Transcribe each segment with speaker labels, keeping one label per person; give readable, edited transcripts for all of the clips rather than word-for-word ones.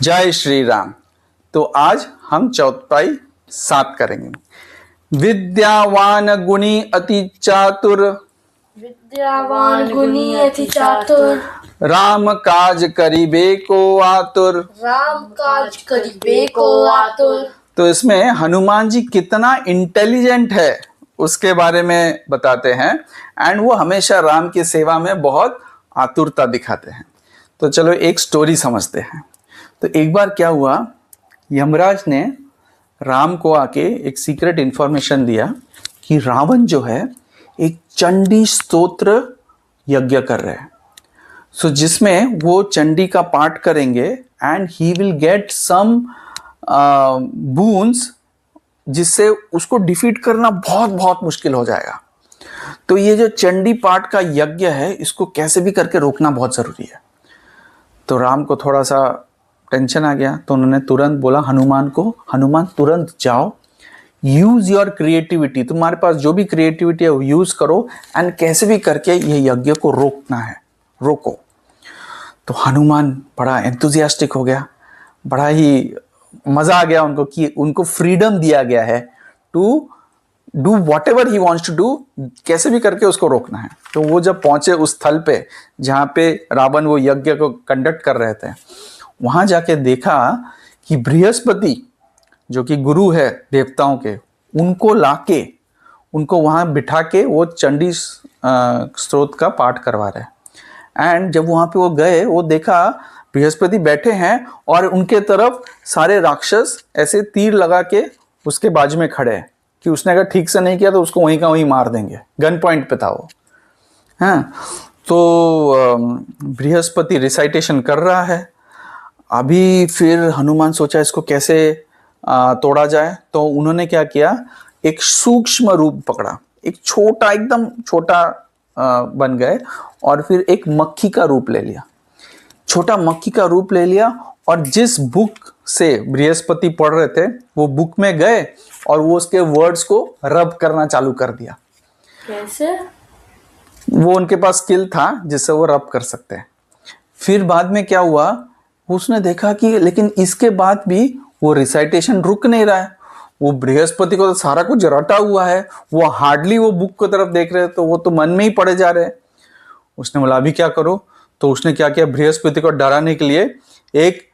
Speaker 1: जय श्री राम। तो आज हम चौपाई 7 करेंगे। विद्यावान गुणी अति चातुर,
Speaker 2: विद्यावान गुणी अति चातुर,
Speaker 1: राम काज करिबे को आतुर।
Speaker 2: राम काज करिबे को आतुर।
Speaker 1: तो इसमें हनुमान जी कितना इंटेलिजेंट है उसके बारे में बताते हैं एंड वो हमेशा राम की सेवा में बहुत आतुरता दिखाते हैं। तो चलो एक स्टोरी समझते हैं। तो एक बार क्या हुआ, यमराज ने राम को आके एक सीक्रेट इंफॉर्मेशन दिया कि रावण जो है एक चंडी स्तोत्र यज्ञ कर रहे हैं। सो जिसमें वो चंडी का पाठ करेंगे and he will get some boons जिससे उसको डिफीट करना बहुत बहुत मुश्किल हो जाएगा। तो ये जो चंडी पाठ का यज्ञ है इसको कैसे भी करके रोकना बहुत जरूरी है। तो राम को थोड़ा सा टेंशन आ गया, तो उन्होंने तुरंत बोला हनुमान को, हनुमान तुरंत जाओ, यूज योर क्रिएटिविटी, तुम्हारे पास जो भी क्रिएटिविटी है वो यूज करो एंड कैसे भी करके ये यज्ञ को रोकना है, रोको। तो हनुमान बड़ा एंथुजियास्टिक हो गया, बड़ा ही मजा आ गया उनको कि उनको फ्रीडम दिया गया है to do whatever he wants to do, कैसे भी करके उसको रोकना है। तो वो जब पहुंचे उस स्थल पे जहाँ पे रावण वो यज्ञ को कंडक्ट कर रहे थे, वहां जाके देखा कि बृहस्पति जो कि गुरु है देवताओं के, उनको लाके उनको वहां बिठा के वो चंडी स्तोत्र का पाठ करवा रहे। एंड जब वहां पे वो गए, वो देखा बृहस्पति बैठे हैं और उनके तरफ सारे राक्षस ऐसे तीर लगा के उसके बाजू में खड़े हैं कि उसने अगर ठीक से नहीं किया तो उसको वहीं का वहीं मार देंगे। गन पॉइंट पे था वो। हाँ, तो बृहस्पति रिसाइटेशन कर रहा है। अभी फिर हनुमान सोचा इसको कैसे तोड़ा जाए। तो उन्होंने क्या किया, एक सूक्ष्म रूप पकड़ा, एक छोटा, एकदम छोटा बन गए और फिर एक मक्खी का रूप ले लिया, छोटा मक्खी का रूप ले लिया और जिस बुक से बृहस्पति पढ़ रहे थे वो बुक में गए और वो उसके वर्ड्स को रब करना चालू कर दिया।
Speaker 2: कैसे?
Speaker 1: वो उनके पास स्किल था जिससे वो रब कर सकते हैं। फिर बाद में क्या हुआ, उसने देखा कि लेकिन इसके बाद भी वो रिसाइटेशन रुक नहीं रहा है। वो बृहस्पति को तो सारा कुछ रटा हुआ है, वो हार्डली वो बुक की तरफ देख रहे हैं, तो वो तो मन में ही पड़े जा रहे हैं। उसने बोला अभी क्या करो। तो उसने क्या किया, बृहस्पति को डराने के लिए एक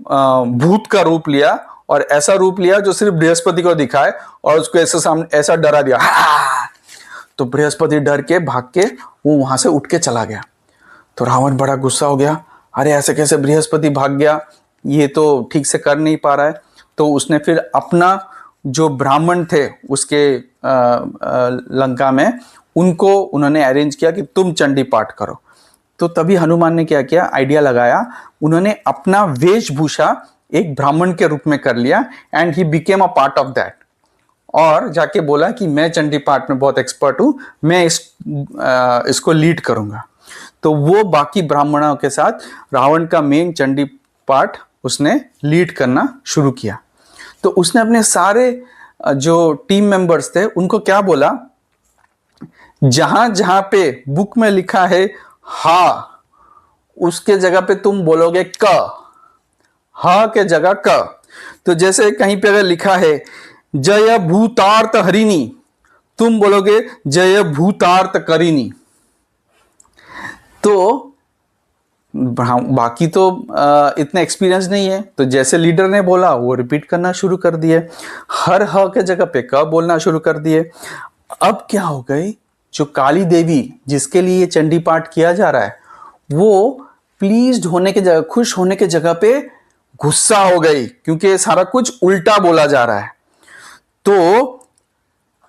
Speaker 1: भूत का रूप लिया और ऐसा रूप लिया जो सिर्फ बृहस्पति को दिखाए और उसको ऐसे सामने ऐसा डरा दिया। तो बृहस्पति डर के भाग के वो वहां से उठ के चला गया। तो रावण बड़ा गुस्सा हो गया, अरे ऐसे कैसे बृहस्पति भाग गया, ये तो ठीक से कर नहीं पा रहा है। तो उसने फिर अपना जो ब्राह्मण थे उसके लंका में, उनको उन्होंने अरेंज किया कि तुम चंडी पाठ करो। तो तभी हनुमान ने क्या किया, आइडिया लगाया, उन्होंने अपना वेशभूषा एक ब्राह्मण के रूप में कर लिया and he became a part of that और जाके बोला कि मैं चंडी पाठ में बहुत एक्सपर्ट हूं, मैं इसको लीड करूंगा। तो वो बाकी ब्राह्मणों के साथ रावण का मेन चंडी पाठ उसने लीड करना शुरू किया। तो उसने अपने सारे जो टीम मेंबर्स थे उनको क्या बोला, जहां जहां पे बुक में लिखा है हा, उसके जगह पे तुम बोलोगे क, हा के जगह क। तो जैसे कहीं पे अगर लिखा है जय भूतार्थ हरिणी, तुम बोलोगे जय भूतार्थ करिणी। तो बाकी तो इतना एक्सपीरियंस नहीं है, तो जैसे लीडर ने बोला वो रिपीट करना शुरू कर दिए, हर ह के जगह पे क बोलना शुरू कर दिए। अब क्या हो गई, जो काली देवी जिसके लिए चंडी पाठ किया जा रहा है वो प्लीज्ड होने के जगह, खुश होने के जगह पे गुस्सा हो गई क्योंकि सारा कुछ उल्टा बोला जा रहा है। तो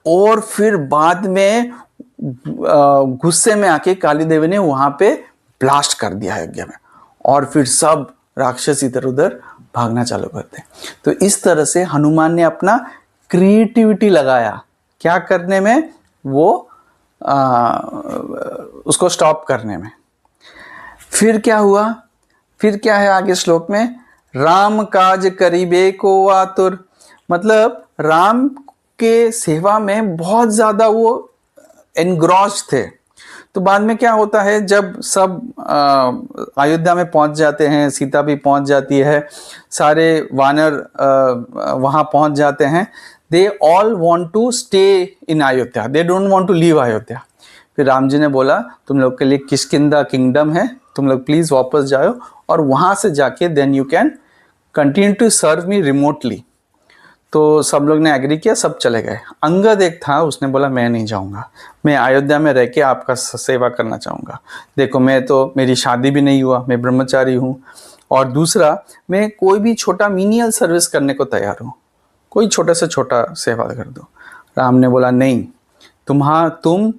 Speaker 1: और फिर बाद में गुस्से में आके काली देवी ने वहां पे ब्लास्ट कर दिया यज्ञ में और फिर सब राक्षस इधर उधर भागना चालू करते। तो इस तरह से हनुमान ने अपना क्रिएटिविटी लगाया क्या करने में, वो उसको स्टॉप करने में। फिर क्या हुआ, फिर क्या है आगे श्लोक में, राम काज करिबे को आतुर, मतलब राम के सेवा में बहुत ज्यादा वो एनग्रॉस्ड थे। तो बाद में क्या होता है, जब सब अयोध्या में पहुंच जाते हैं, सीता भी पहुंच जाती है, सारे वानर वहां पहुंच जाते हैं, they all want to stay in Ayodhya, they don't want to leave Ayodhya. फिर राम जी ने बोला तुम लोग के लिए किष्किंधा किंगडम है, तुम लोग प्लीज वापस जाओ और वहां से जाके then you can continue to serve me remotely. तो सब लोग ने एग्री किया, सब चले गए। अंगद एक था, उसने बोला मैं नहीं जाऊंगा, मैं अयोध्या में रह के आपका सेवा करना चाहूँगा। देखो मैं तो, मेरी शादी भी नहीं हुआ, मैं ब्रह्मचारी हूँ, और दूसरा मैं कोई भी छोटा मीनियल सर्विस करने को तैयार हूँ, कोई छोटा से छोटा सेवा कर दो। राम ने बोला नहीं, तुम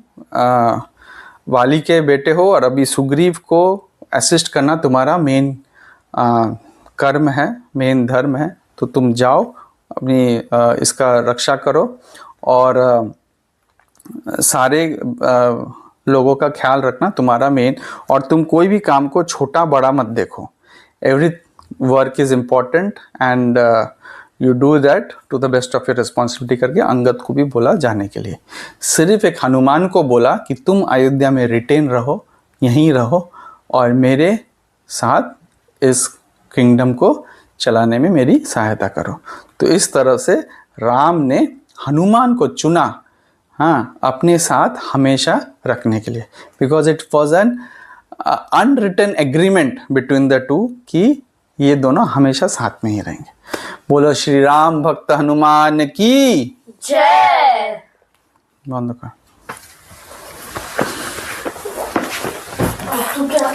Speaker 1: वाली के बेटे हो और अभी सुग्रीव को असिस्ट करना तुम्हारा मेन कर्म है, मेन धर्म है, तो तुम जाओ अपनी इसका रक्षा करो और सारे लोगों का ख्याल रखना तुम्हारा मेन, और तुम कोई भी काम को छोटा बड़ा मत देखो, every work is important and you do that to the best of your responsibility करके अंगद को भी बोला जाने के लिए। सिर्फ एक हनुमान को बोला कि तुम अयोध्या में रिटेन रहो, यहीं रहो और मेरे साथ इस किंगडम को चलाने में मेरी सहायता करो। तो इस तरह से राम ने हनुमान को चुना, हाँ, अपने साथ हमेशा रखने के लिए, because it was an unwritten agreement between the two कि ये दोनों हमेशा साथ में ही रहेंगे। बोलो श्री राम भक्त हनुमान की
Speaker 2: जय।
Speaker 1: बंद कर।
Speaker 2: तू क्या